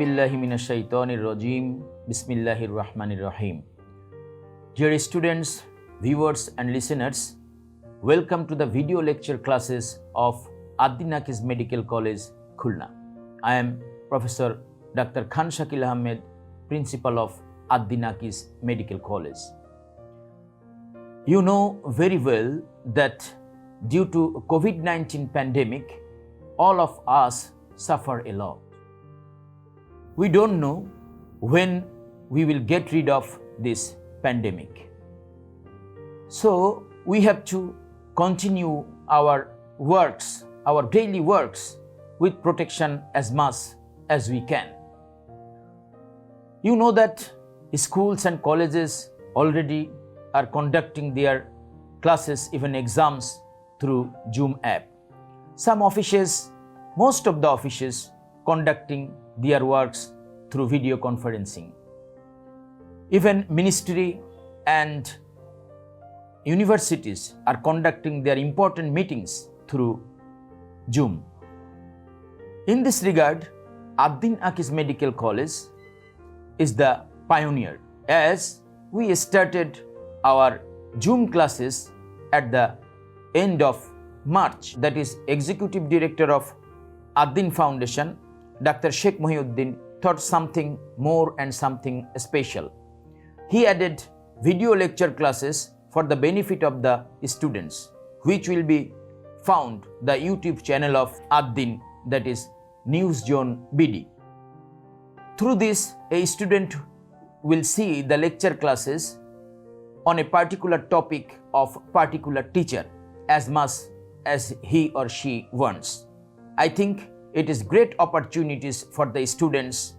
billahi minash shaitanir rajim. Bismillahir rahmanir rahim. Dear students, viewers and listeners, welcome to the video lecture classes of Akij Medical College, Khulna. I am Professor Dr. Shakil Ahmed, Principal of Akij Medical College. You know very well that due to COVID-19 pandemic, all of us suffer a lot. We don't know when we will get rid of this pandemic. So we have to continue our works, our daily works with protection as much as we can. You know that schools and colleges already are conducting their classes, even exams, through Zoom app. Some offices, most of the offices, conducting their works through video conferencing. Even ministry and universities are conducting their important meetings through Zoom. In this regard, Akij Medical College is the pioneer, as we started our Zoom classes at the end of March. That is, Executive Director of Ad-Din Foundation, Dr. Sheikh Mohiuddin, thought something more and something special. He added video lecture classes for the benefit of the students, which will be found the YouTube channel of Ad-Din, that is Newszonebd. Through this, a student will see the lecture classes on a particular topic of particular teacher as much as he or she wants. I think it is great opportunities for the students,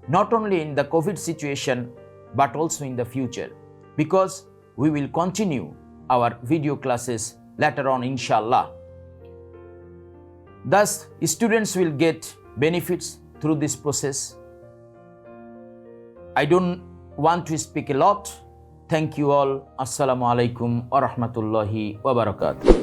not only in the COVID situation, but also in the future, because we will continue our video classes later on, inshallah. Thus, students will get benefits through this process. I don't want to speak a lot. Thank you all. Assalamu alaikum wa rahmatullahi wa barakatuh.